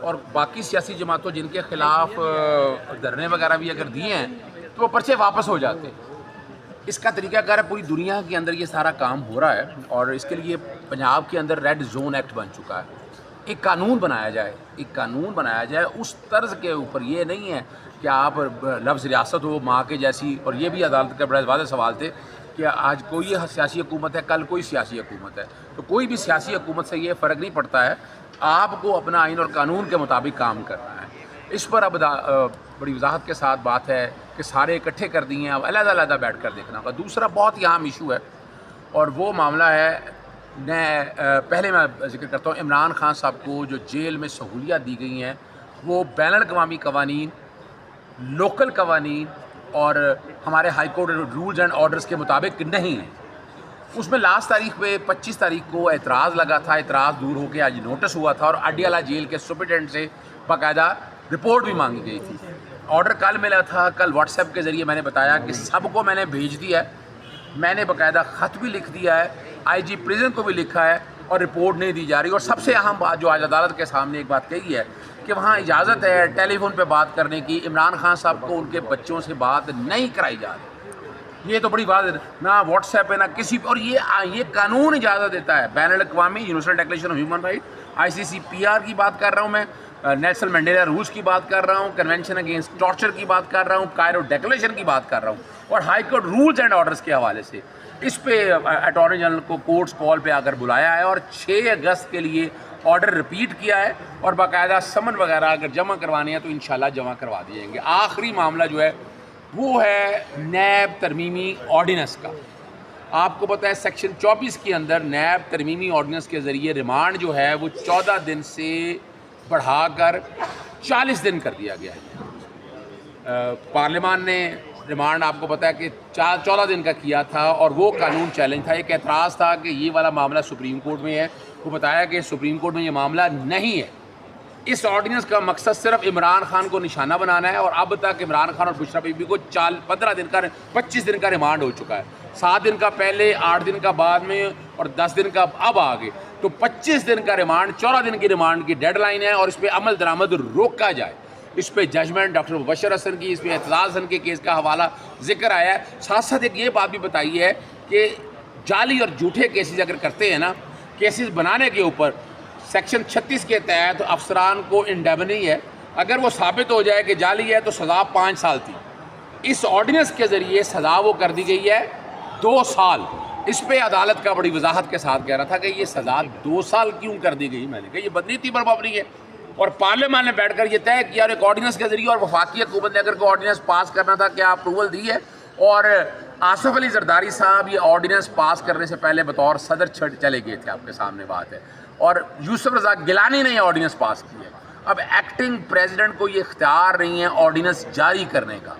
اور باقی سیاسی جماعتوں جن کے خلاف دھرنے وغیرہ بھی اگر دیے ہیں تو وہ پرچے واپس ہو جاتے ہیں۔ اس کا طریقہ کار ہے پوری دنیا کے اندر یہ سارا کام ہو رہا ہے، اور اس کے لیے پنجاب کے اندر ریڈ زون ایکٹ بن چکا ہے۔ ایک قانون بنایا جائے اس طرز کے اوپر، یہ نہیں ہے کہ آپ لفظ ریاست ہو ماں کے جیسی، اور یہ بھی عدالت کا بڑا واضح سوال تھے کہ آج کوئی سیاسی حکومت ہے، کل کوئی سیاسی حکومت ہے، تو کوئی بھی سیاسی حکومت سے یہ فرق نہیں پڑتا ہے، آپ کو اپنا آئین اور قانون کے مطابق کام کرنا ہے۔ اس پر اب بڑی وضاحت کے ساتھ بات ہے کہ سارے اکٹھے کر دیے ہیں، اب علیحدہ علیحدہ بیٹھ کر دیکھنا ہوگا۔ دوسرا بہت ہی اہم ایشو ہے، اور وہ معاملہ ہے پہلے میں ذکر کرتا ہوں عمران خان صاحب کو جو جیل میں سہولیات دی گئی ہیں، وہ بین الاقوامی قوانین، لوکل قوانین اور ہمارے high court rules and orders کے مطابق نہیں ہیں۔ اس میں لاسٹ تاریخ پہ 25 تاریخ کو اعتراض لگا تھا، اعتراض دور ہو کے آج نوٹس ہوا تھا، اور اڈیالہ جیل کے سپرنٹینڈنٹ سے باقاعدہ رپورٹ بھی مانگی گئی تھی۔ آرڈر کل ملا تھا، کل واٹس ایپ کے ذریعے میں نے بتایا کہ سب کو میں نے بھیج دیا ہے، میں نے باقاعدہ خط بھی لکھ دیا ہے، آئی جی پریزن کو بھی لکھا ہے، اور رپورٹ نہیں دی جا رہی۔ اور سب سے اہم بات جو آج عدالت کے سامنے ایک بات کہی ہے کہ وہاں اجازت ہے ٹیلی فون پہ بات کرنے کی، عمران خان صاحب کو ان کے بچوں سے بات نہیں کرائی جا رہی۔ یہ تو بڑی بات ہے، نہ واٹس ایپ پہ نہ کسی پہ، اور یہ قانون اجازت دیتا ہے، بین الاقوامی universal declaration of human right, I C C P R کی بات کر رہا ہوں میں، نیلسن منڈیلا رولز کی بات کر رہا ہوں، کنونشن اگینسٹ ٹارچر کی بات کر رہا ہوں، کائرو ڈیکلیریشن کی بات کر رہا ہوں، اور high court rules and orders کے حوالے سے اس پہ اٹارنی جنرل کو کورٹس کال پہ آ کر بلایا ہے، اور 6 اگست کے لیے آرڈر ریپیٹ کیا ہے، اور باقاعدہ سمن وغیرہ اگر جمع کروانے ہیں تو انشاءاللہ جمع کروا دیے جائیں گے۔ آخری معاملہ جو ہے وہ ہے نیب ترمیمی آرڈیننس کا۔ آپ کو پتہ ہے سیکشن 24 کے اندر نیب ترمیمی آرڈیننس کے ذریعے ریمانڈ جو ہے وہ 14 دن سے بڑھا کر 40 دن کر دیا گیا ہے۔ پارلیمان نے ریمانڈ آپ کو پتہ ہے کہ 14 دن کا کیا تھا، اور وہ قانون چیلنج تھا، ایک اعتراض تھا کہ یہ والا معاملہ سپریم کورٹ میں ہے، وہ بتایا کہ سپریم کورٹ میں یہ معاملہ نہیں ہے۔ اس آرڈیننس کا مقصد صرف عمران خان کو نشانہ بنانا ہے، اور اب تک عمران خان اور بشرا بی بی کو 25 دن کا ریمانڈ ہو چکا ہے، 7 دن کا پہلے، 8 دن کا بعد میں، اور 10 دن کا اب آگے، تو 25 دن کا ریمانڈ، 14 دن کی ریمانڈ کی ڈیڈ لائن ہے، اور اس پہ عمل درآمد روکا جائے۔ اس پہ ججمنٹ ڈاکٹر مبشر حسن کی، اس پہ اعتزاز حسن کے کیس کا حوالہ ذکر آیا ہے۔ ساتھ ساتھ ایک یہ بات بھی بتائی ہے کہ جعلی اور جھوٹے کیسز اگر کرتے ہیں نا، کیسز بنانے کے اوپر سیکشن 36 کے تحت افسران کو انڈیمنی ہے، اگر وہ ثابت ہو جائے کہ جعلی ہے تو سزا 5 سال تھی، اس آرڈیننس کے ذریعے سزا وہ کر دی گئی ہے 2 سال۔ اس پہ عدالت کا بڑی وضاحت کے ساتھ کہہ رہا تھا کہ یہ سزا 2 سال کیوں کر دی گئی، میں نے کہا یہ بدنیتی بربابری ہے، اور پارلیمان نے بیٹھ کر یہ طے کیا، اور ایک آرڈیننس کے ذریعے، اور وفاقی حکومت نے اگر کوئی آرڈیننس پاس کرنا تھا کیا اپروول دی ہے، اور آصف علی زرداری صاحب یہ آرڈیننس پاس کرنے سے پہلے بطور صدر چلے گئے تھے، آپ کے سامنے بات ہے، اور یوسف رضا گیلانی نے یہ آرڈیننس پاس کی ہے۔ اب ایکٹنگ پریزیڈنٹ کو یہ اختیار نہیں ہے آرڈیننس جاری کرنے کا،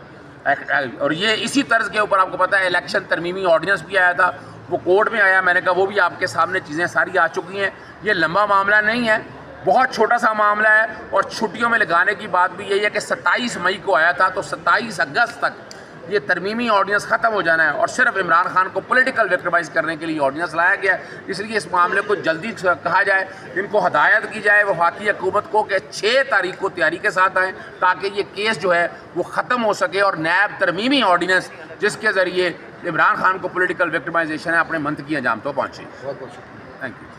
اور یہ اسی طرز کے اوپر آپ کو پتہ ہے الیکشن ترمیمی آرڈیننس بھی آیا تھا، وہ کورٹ میں آیا، میں نے کہا وہ بھی آپ کے سامنے چیزیں ساری آ چکی ہیں۔ یہ لمبا معاملہ نہیں ہے، بہت چھوٹا سا معاملہ ہے، اور چھٹیوں میں لگانے کی بات بھی یہی ہے کہ 27 مئی کو آیا تھا، تو 27 اگست تک یہ ترمیمی آرڈیننس ختم ہو جانا ہے، اور صرف عمران خان کو پولیٹیکل وکٹمائز کرنے کے لیے آرڈیننس لایا گیا ہے۔ اس لیے اس معاملے کو جلدی کہا جائے، ان کو ہدایت کی جائے وفاقی حکومت کو کہ 6 تاریخ کو تیاری کے ساتھ آئیں، تاکہ یہ کیس جو ہے وہ ختم ہو سکے، اور نیب ترمیمی آرڈیننس جس کے ذریعے عمران خان کو پولیٹیکل وکٹمائزیشن ہے اپنے منطقی انجام تو پہنچے۔ بہت بہت شکریہ۔ Thank you.